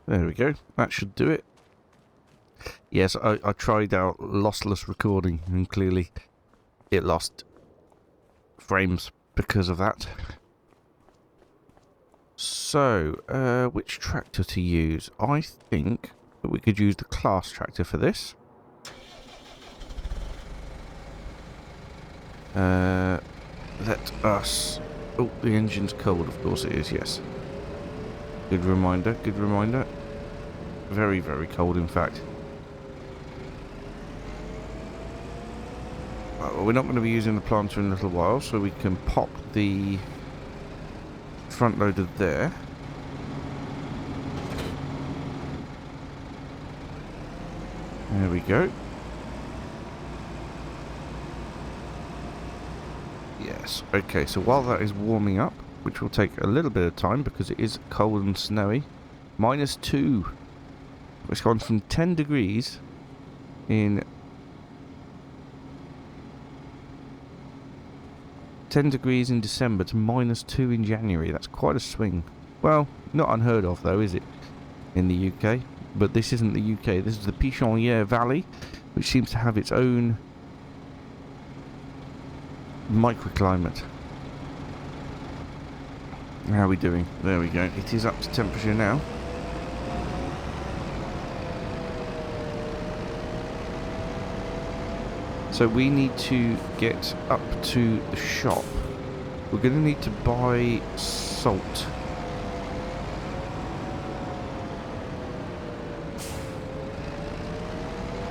There we go. That should do it. Yes, I tried out lossless recording, and clearly it lost frames because of that. So, which tractor to use? I think that we could use the class tractor for this. Let us... Oh, the engine's cold, of course it is, yes. Good reminder, good reminder. Very, very cold, in fact. Well, we're not going to be using the planter in a little while, so we can pop the front loader there. There we go. Yes, okay, so while that is warming up, which will take a little bit of time because it is cold and snowy, -2. It's gone from 10 degrees in 10 degrees in December to -2 in January. That's quite a swing. Well, not unheard of though, is it, in the UK? But this isn't the UK, this is the Pichonière Valley, which seems to have its own microclimate. How are we doing? There we go. It is up to temperature now. So we need to get up to the shop. We're going to need to buy salt.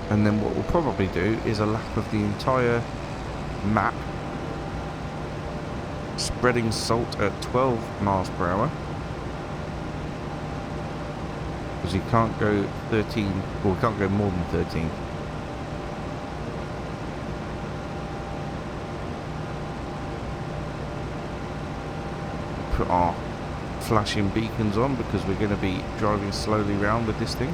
And then what we'll probably do is a lap of the entire map, spreading salt at 12 miles per hour. Because you can't go 13, or we can't go more than 13. Put our flashing beacons on because we're going to be driving slowly around with this thing.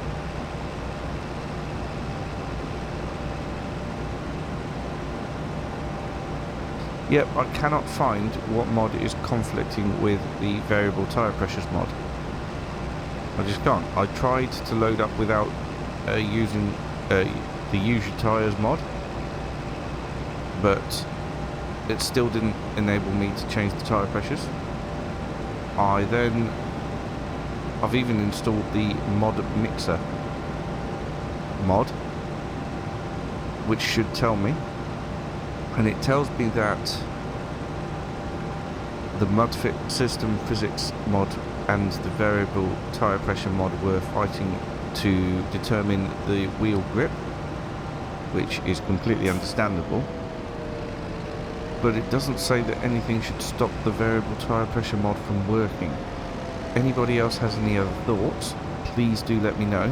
Yep, I cannot find what mod is conflicting with the variable tyre pressures mod. I just can't. I tried to load up without using the use your tyres mod, but it still didn't enable me to change the tyre pressures. I've even installed the mod mixer mod, which should tell me. And it tells me that the mudfit system physics mod and the variable tyre pressure mod were fighting to determine the wheel grip, which is completely understandable. But it doesn't say that anything should stop the variable tyre pressure mod from working. Anybody else has any other thoughts, please do let me know.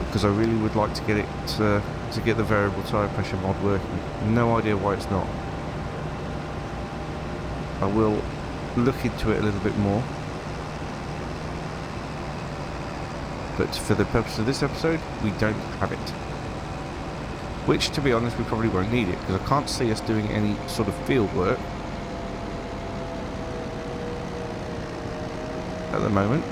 Because I really would like to get it to get the variable tyre pressure mod working. No idea why it's not. I will look into it a little bit more. But for the purpose of this episode, we don't have it. Which, to be honest, we probably won't need it, because I can't see us doing any sort of field work at the moment.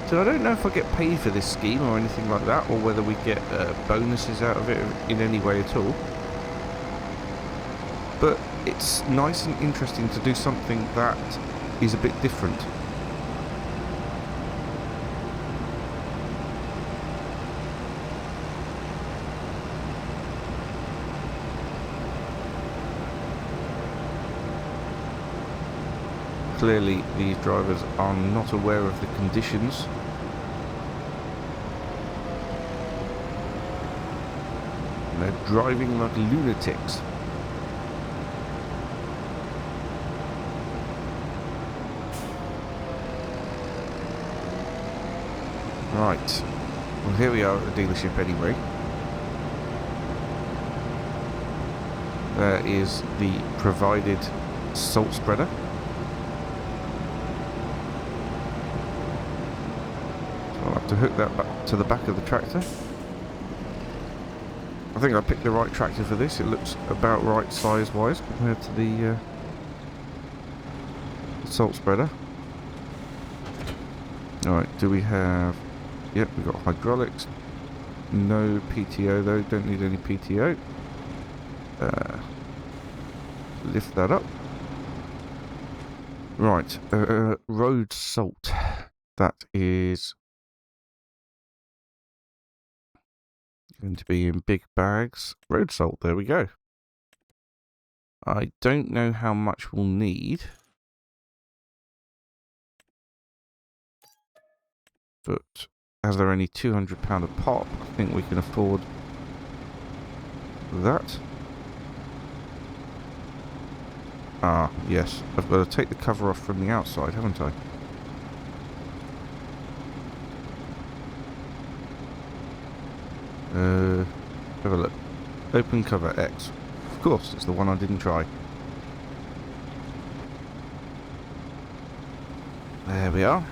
So I don't know if I get paid for this scheme or anything like that, or whether we get bonuses out of it in any way at all. But it's nice and interesting to do something that is a bit different. Clearly, these drivers are not aware of the conditions. And they're driving like lunatics. Right. Well, here we are at the dealership anyway. There is the provided salt spreader. To hook that back to the back of the tractor. I think I picked the right tractor for this. It looks about right size wise compared to the the salt spreader. Alright, do we have... Yep, we've got hydraulics. No PTO though, don't need any PTO. Lift that up. Right, road salt. That is going to be in big bags. Road salt, there we go. I don't know how much we'll need. But as they're only £200 a pop, I think we can afford that. Ah, yes. I've got to take the cover off from the outside, haven't I? Have a look. Open cover X. Of course, it's the one I didn't try. There we are.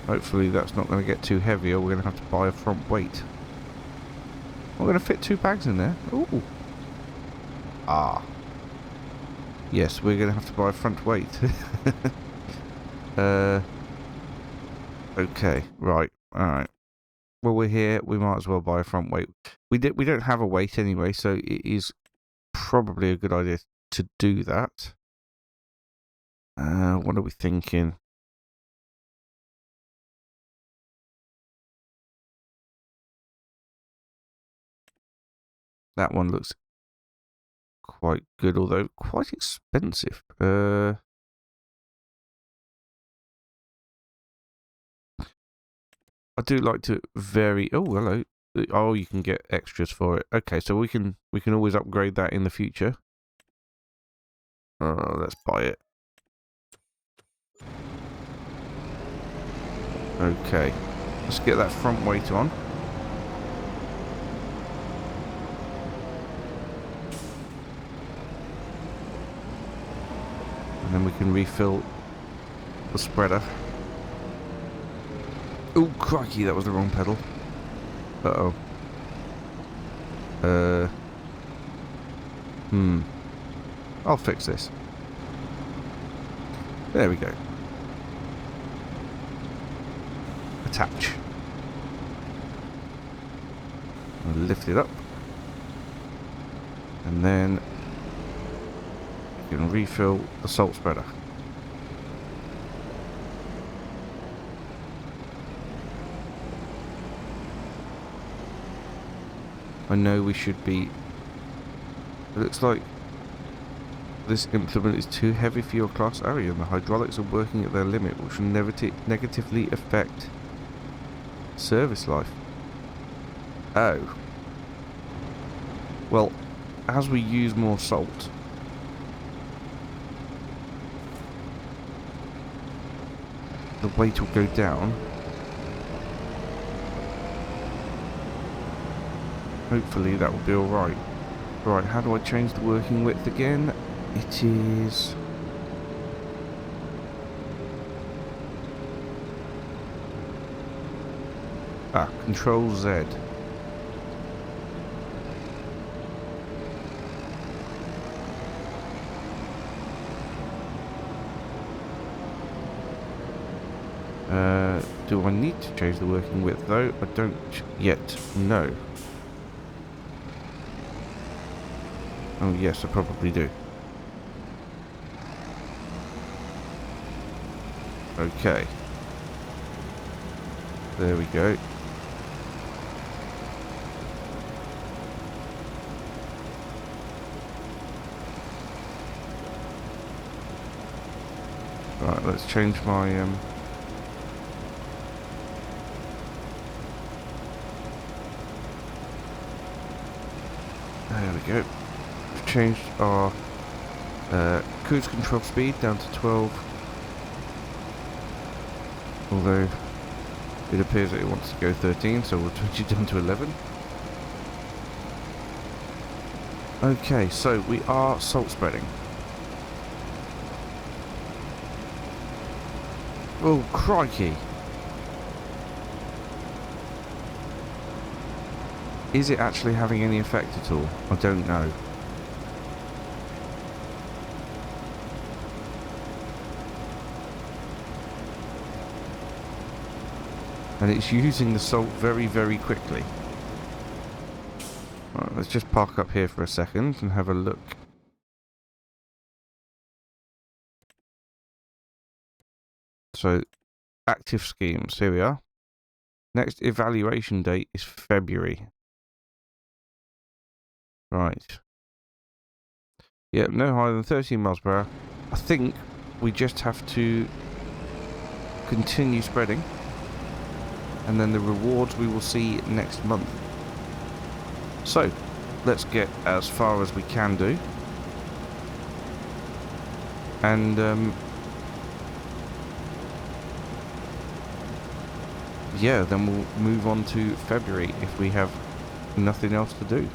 Hopefully that's not going to get too heavy, or we're going to have to buy a front weight. We're going to fit 2 bags in there. Ooh. Ah. Yes, we're going to have to buy a front weight. Okay, right, alright. Well, we're here, we might as well buy a front weight. We don't have a weight anyway, so it is probably a good idea to do that. What are we thinking? That one looks quite good, although quite expensive. I do like to vary. Oh, hello. Oh, you can get extras for it. Okay, so we can always upgrade that in the future. Let's buy it. Okay, let's get that front weight on. And then we can refill the spreader. Oh, crikey, that was the wrong pedal. Uh-oh. I'll fix this. There we go. Attach. I'll lift it up. And then you can refill the salt spreader. I know we should be... It looks like this implement is too heavy for your class area and the hydraulics are working at their limit, which will negatively affect service life. Oh. Well, as we use more salt, the weight will go down. Hopefully that will be alright. Right, how do I change the working width again? It is... Control Z. Do I need to change the working width though? I don't yet know. Oh yes, I probably do. Okay. There we go. Right, let's change my there we go. We've changed our cruise control speed down to 12. Although it appears that it wants to go 13, so we'll change it down to 11. Okay, so we are salt spreading. Oh, crikey. Is it actually having any effect at all? I don't know. And it's using the salt very, very quickly. Right, let's just park up here for a second and have a look. So, active schemes, here we are. Next evaluation date is February. Right. Yeah, no higher than 13 miles per hour. I think we just have to continue spreading. And then the rewards we will see next month. So, let's get as far as we can do. And, yeah, then we'll move on to February if we have nothing else to do.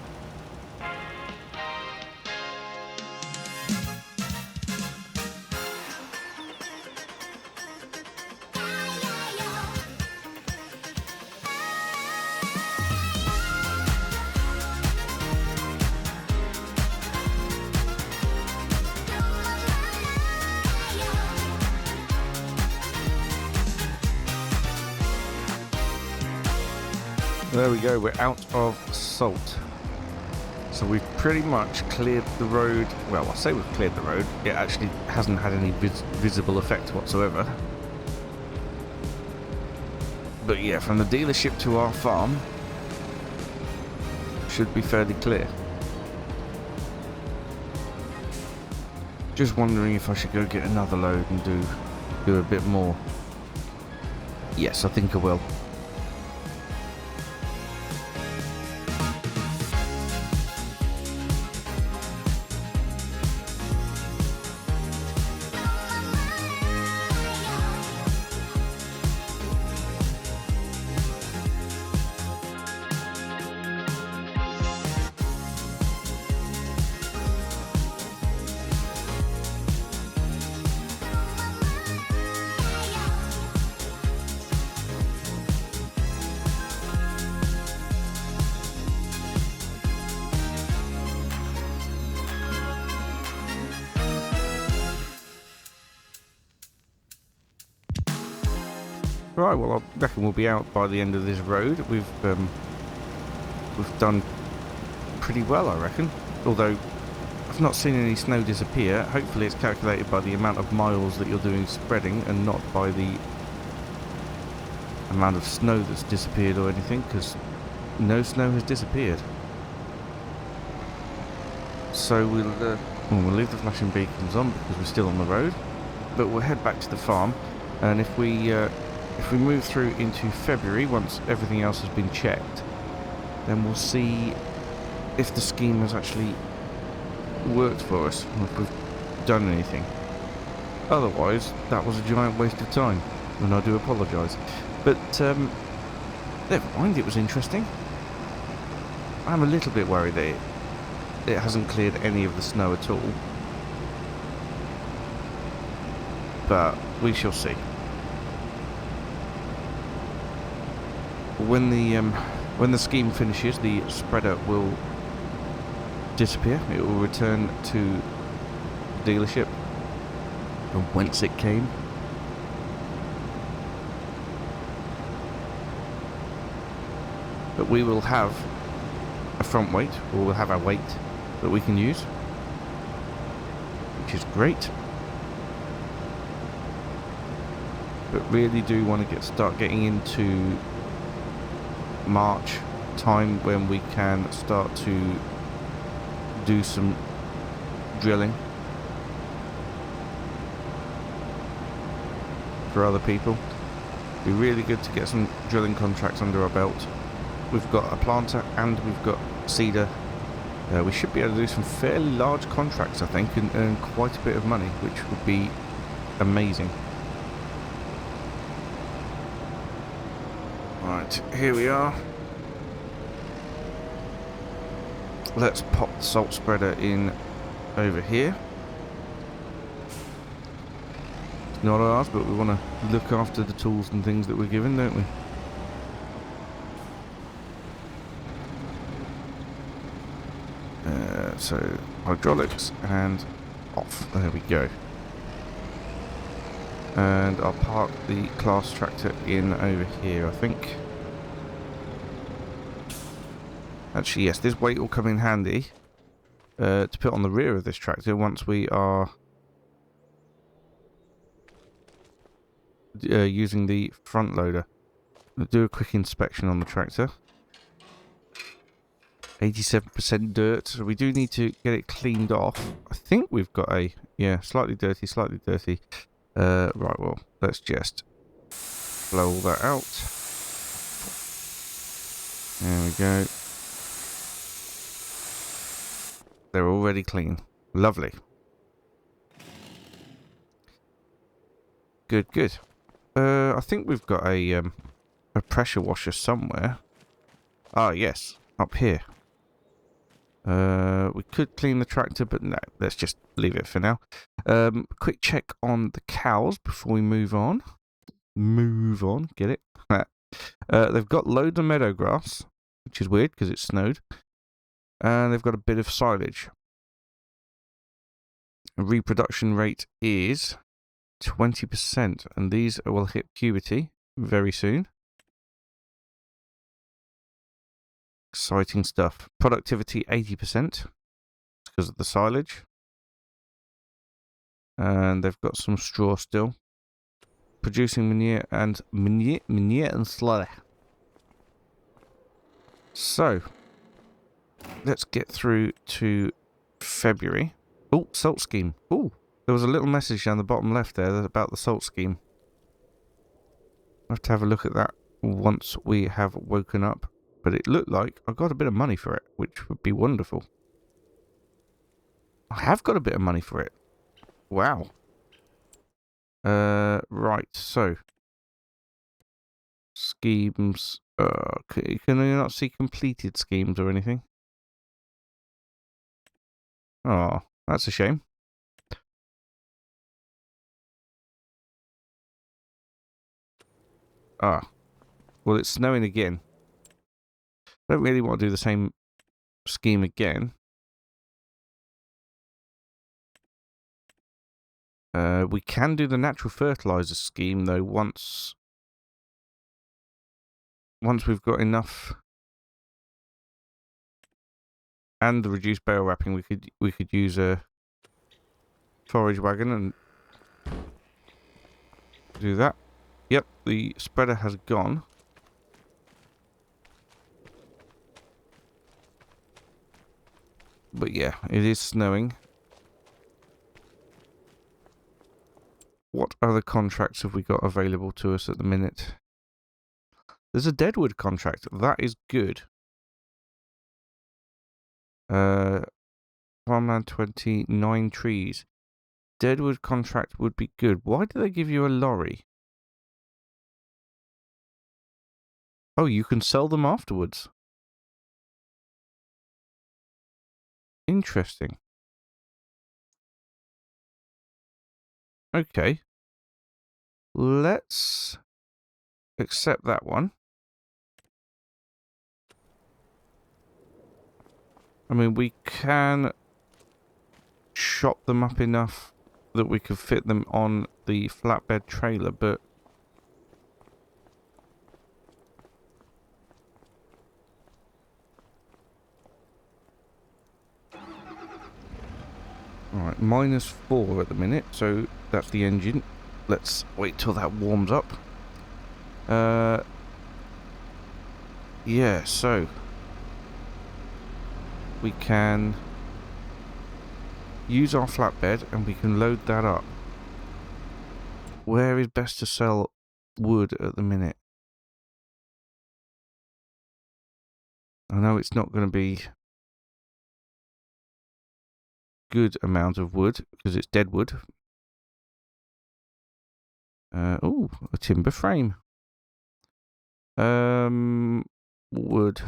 There we go, we're out of salt. So we've pretty much cleared the road. Well, I say we've cleared the road. It actually hasn't had any visible effect whatsoever. But yeah, from the dealership to our farm should be fairly clear. Just wondering if I should go get another load and do a bit more. Yes, I think I will. Right, well, I reckon we'll be out by the end of this road. We've done pretty well, I reckon. Although I've not seen any snow disappear. Hopefully, it's calculated by the amount of miles that you're doing spreading, and not by the amount of snow that's disappeared or anything. Because no snow has disappeared. So we'll leave the flashing beacons on because we're still on the road. But we'll head back to the farm, and if we move through into February, once everything else has been checked, then we'll see if the scheme has actually worked for us, or if we've done anything. Otherwise, that was a giant waste of time, and I do apologise. But, never mind, it was interesting. I'm a little bit worried that it hasn't cleared any of the snow at all. But we shall see. When the scheme finishes, the spreader will disappear. It will return to the dealership from whence it came. But we will have a front weight, or we'll have our weight that we can use, which is great. But really do want to start getting into March time when we can start to do some drilling for other people. It'd be really good to get some drilling contracts under our belt. We've got a planter and we've got seeder. We should be able to do some fairly large contracts, I think, and earn quite a bit of money, which would be amazing. Right, here we are. Let's pop the salt spreader in over here. It's not ours, but we want to look after the tools and things that we're given, don't we? So, hydraulics and off. There we go. And I'll park the class tractor in over here, I think. Actually, yes, this weight will come in handy to put on the rear of this tractor once we are using the front loader. We'll do a quick inspection on the tractor. 87% dirt, so we do need to get it cleaned off. I think we've got a, yeah, slightly dirty, slightly dirty. Right, well, let's just blow all that out. There we go. They're already clean. Lovely. Good, good. I think we've got a pressure washer somewhere. Ah, yes, up here. We could clean the tractor, but no, let's just leave it for now. Quick check on the cows before we move on. Move on, get it? They've got loads of meadow grass, which is weird because it snowed. And they've got a bit of silage. Reproduction rate is 20%, and these will hit puberty very soon. Exciting stuff. Productivity 80% because of the silage. And they've got some straw still. Producing manure and slurry. So, let's get through to February. Oh, salt scheme. Oh, there was a little message down the bottom left there about the salt scheme. I'll have to have a look at that once we have woken up. But it looked like I got a bit of money for it, which would be wonderful. I have got a bit of money for it. Wow. Right, so. Schemes. Can you not see completed schemes or anything? Oh, that's a shame. Ah. Well, it's snowing again. I don't really want to do the same scheme again. We can do the natural fertilizer scheme though once we've got enough, and the reduced bale wrapping. We could use a forage wagon and do that. Yep, the spreader has gone. But yeah, it is snowing. What other contracts have we got available to us at the minute? There's a Deadwood contract. That is good. Farmland 29 trees. Deadwood contract would be good. Why do they give you a lorry? Oh, you can sell them afterwards. Interesting. Okay. Let's accept that one. I mean, we can chop them up enough that we could fit them on the flatbed trailer, but alright, -4 at the minute, so that's the engine. Let's wait till that warms up. Yeah, so we can use our flatbed and we can load that up. Where is best to sell wood at the minute? I know it's not going to be good amount of wood because it's dead wood. Oh, a timber frame. Wood.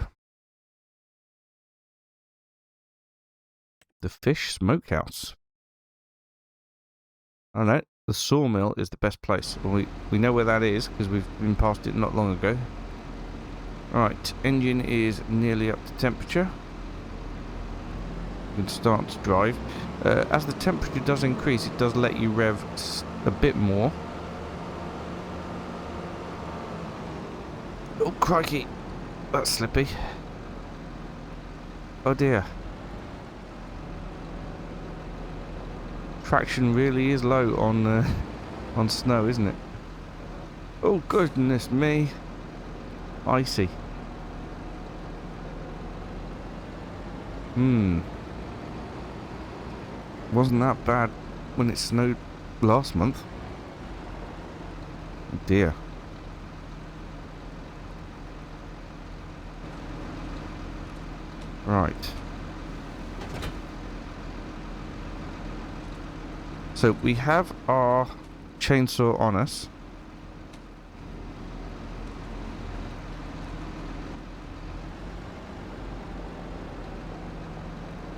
The fish smokehouse. I don't know. The sawmill is the best place. We know where that is because we've been past it not long ago. Right, engine is nearly up to temperature. We can start to drive. As the temperature does increase, it does let you rev a bit more. Oh, crikey. That's slippy. Oh, dear. Traction really is low on snow, isn't it? Oh, goodness me. Icy. Wasn't that bad when it snowed last month. Oh, dear. Right. So we have our chainsaw on us.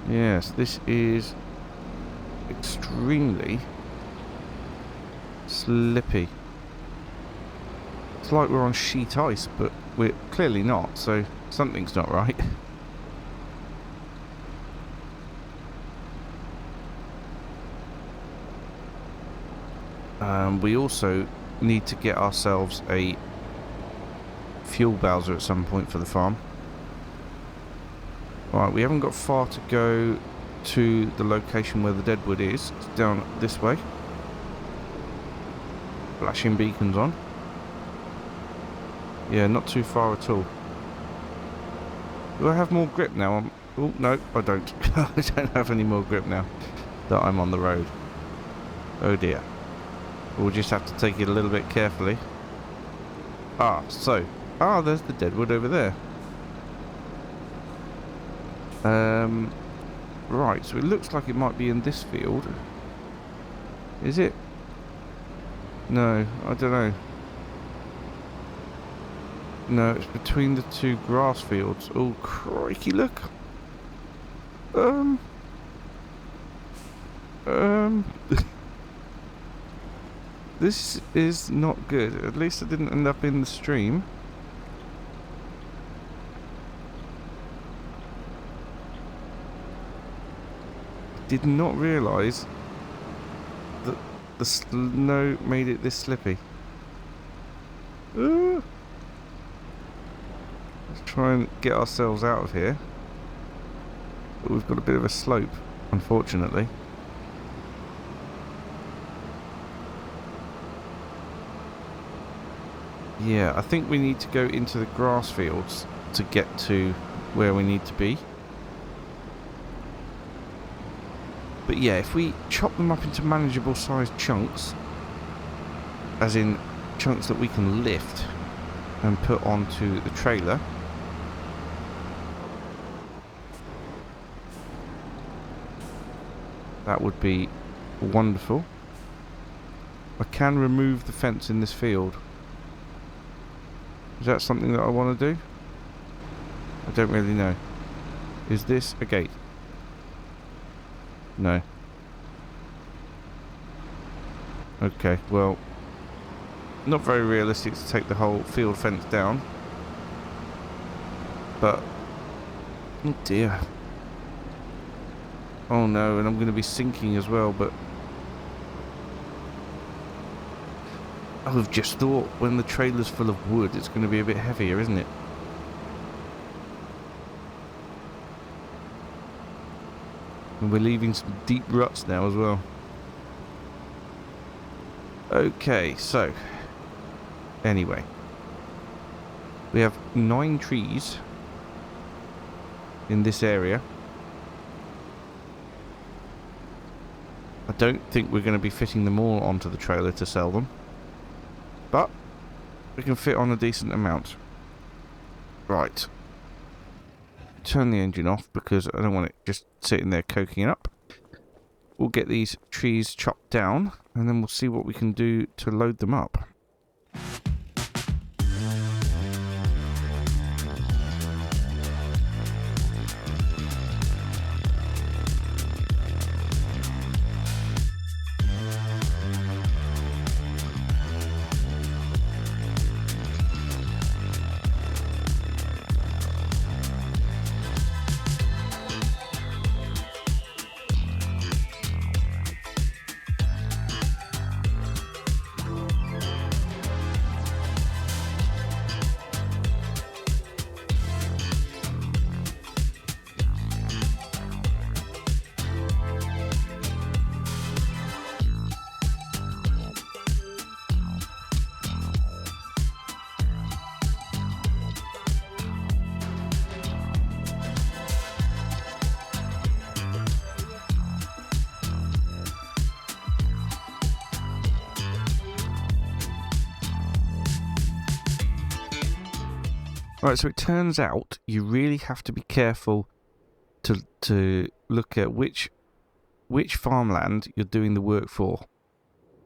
Yes, this is extremely slippy. It's like we're on sheet ice, but we're clearly not, so something's not right. We also need to get ourselves a fuel bowser at some point for the farm. Right, we haven't got far to go to the location where the deadwood is. It's down this way. Flashing beacons on. Yeah, not too far at all. Do I have more grip now? Oh, no, I don't. I don't have any more grip now that I'm on the road. Oh dear. We'll just have to take it a little bit carefully. There's the deadwood over there. Right, so it looks like it might be in this field. Is it? No, I don't know. No, it's between the two grass fields. Oh, crikey, look. This is not good. At least I didn't end up in the stream. Did not realise that the snow made it this slippy. Let's try and get ourselves out of here. But we've got a bit of a slope, unfortunately. Yeah, I think we need to go into the grass fields to get to where we need to be. But yeah, if we chop them up into manageable sized chunks, as in chunks that we can lift and put onto the trailer, that would be wonderful. I can remove the fence in this field. Is that something that I want to do? I don't really know. Is this a gate? No. Okay, well, not very realistic to take the whole field fence down. But, oh dear. Oh no, and I'm going to be sinking as well, but I've just thought when the trailer's full of wood, it's going to be a bit heavier, isn't it? And we're leaving some deep ruts now as well. Okay, so anyway, we have 9 trees in this area. I don't think we're going to be fitting them all onto the trailer to sell them, but we can fit on a decent amount. Right. Turn the engine off because I don't want it just sitting there coking up. We'll get these trees chopped down and then we'll see what we can do to load them up. Right, so it turns out you really have to be careful to look at which farmland you're doing the work for.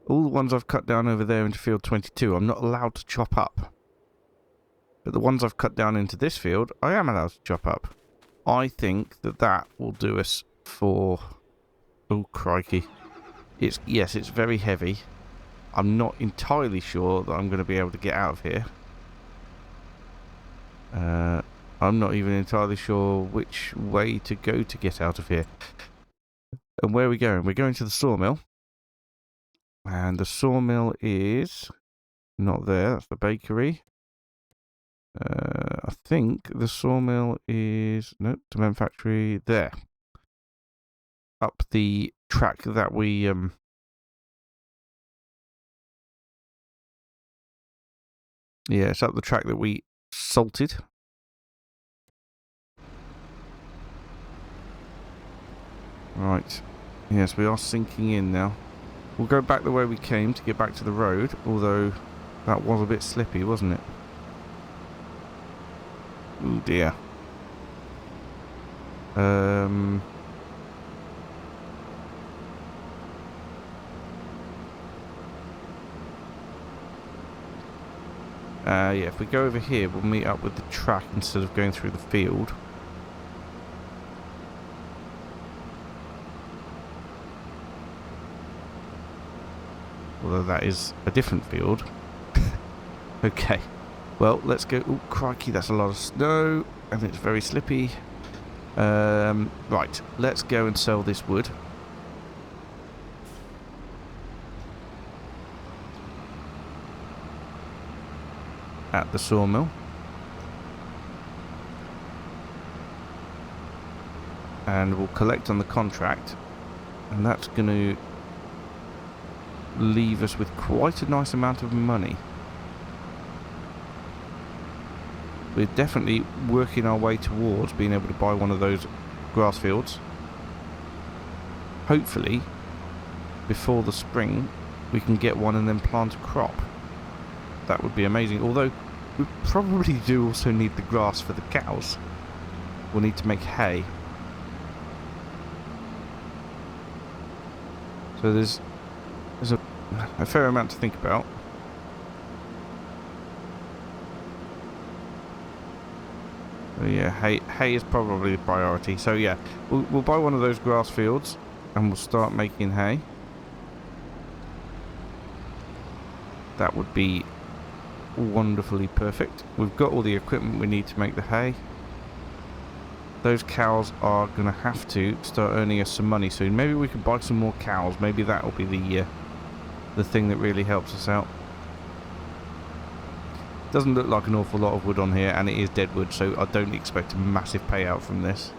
All the ones I've cut down over there into field 22, I'm not allowed to chop up. But the ones I've cut down into this field, I am allowed to chop up. I think that will do us for... Oh, crikey. Yes, it's very heavy. I'm not entirely sure that I'm going to be able to get out of here. I'm not even entirely sure which way to go to get out of here. And where are we going? We're going to the sawmill. And the sawmill is not there. That's the bakery. I think the sawmill is... Nope, cement factory. There. Up the track that we... Yeah, it's up the track that we salted. Right. Yes, we are sinking in now. We'll go back the way we came to get back to the road, although that was a bit slippy, wasn't it? Oh dear. Yeah, if we go over here, we'll meet up with the track instead of going through the field. Although that is a different field. Okay. Well, let's go. Oh, crikey, that's a lot of snow. And it's very slippy. Right, let's go and sell this wood. At the sawmill. And we'll collect on the contract. And that's going to leave us with quite a nice amount of money. We're definitely working our way towards being able to buy one of those grass fields. Hopefully, before the spring, we can get one and then plant a crop. That would be amazing. Although, we probably do also need the grass for the cows. We'll need to make hay. So there's a fair amount to think about. So yeah, hay is probably the priority. So yeah, we'll buy one of those grass fields and we'll start making hay. That would be wonderfully perfect. We've got all the equipment we need to make the hay. Those cows are going to have to start earning us some money soon. Maybe we could buy some more cows. Maybe that will be the thing that really helps us out. Doesn't look like an awful lot of wood on here, and it is dead wood, so I don't expect a massive payout from this.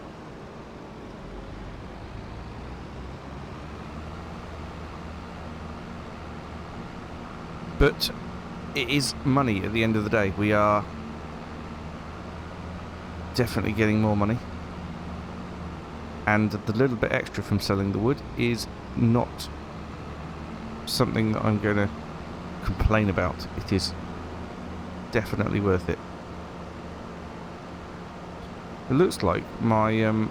But it is money at the end of the day. We are definitely getting more money. And the little bit extra from selling the wood is not something that I'm going to complain about. It is definitely worth it. It looks like my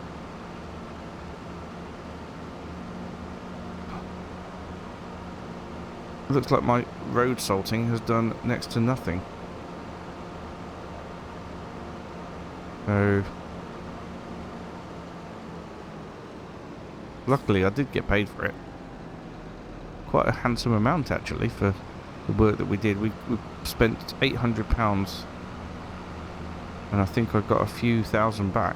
road salting has done next to nothing. So luckily I did get paid for it. Quite a handsome amount actually for the work that we did. We spent £800 and I think I got a few thousand back.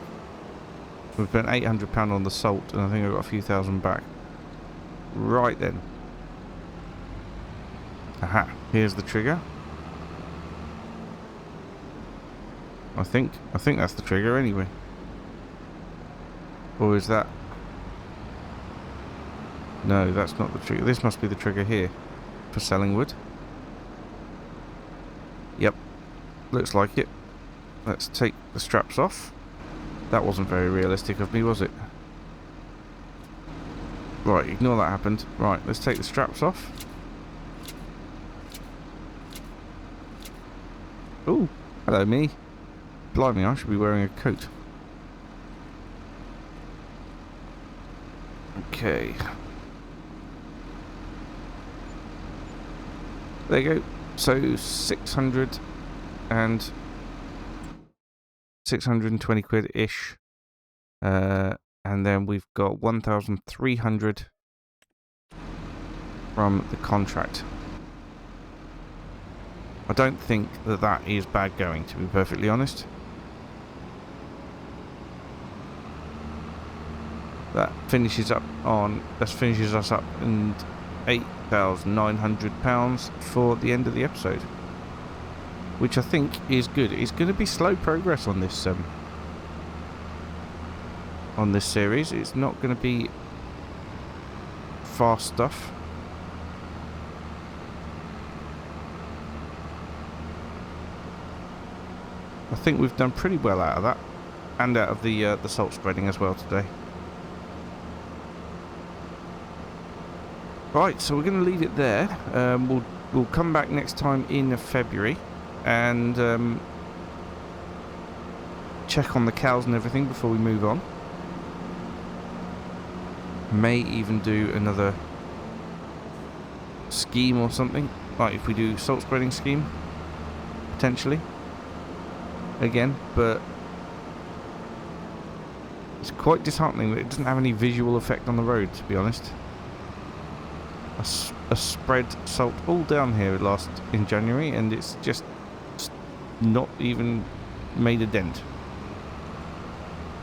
We spent £800 on the salt and I think I got a few thousand back. Right then. Aha, here's the trigger. I think that's the trigger anyway. Or is that... No, that's not the trigger. This must be the trigger here for selling wood. Yep, looks like it. Let's take the straps off. That wasn't very realistic of me, was it? Right, ignore that happened. Right, let's take the straps off. Ooh, hello me. Blimey, I should be wearing a coat. Okay. There you go. So 620 quid-ish. And then we've got 1,300 from the contract. I don't think that that is bad going, to be perfectly honest. That finishes us up in £8,900 for the end of the episode, which I think is good. It's going to be slow progress on this series. It's not going to be fast stuff. I think we've done pretty well out of that, and out of the salt spreading as well today. Right, so we're going to leave it there. We'll come back next time in February and check on the cows and everything before we move on. May even do another scheme or something, like if we do salt spreading scheme, potentially again, but it's quite disheartening that it doesn't have any visual effect on the road, to be honest. I spread salt all down here in January, and it's just not even made a dent.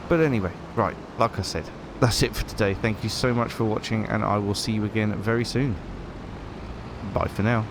But anyway, right, like I said, that's it for today. Thank you so much for watching, and I will see you again very soon. Bye for now.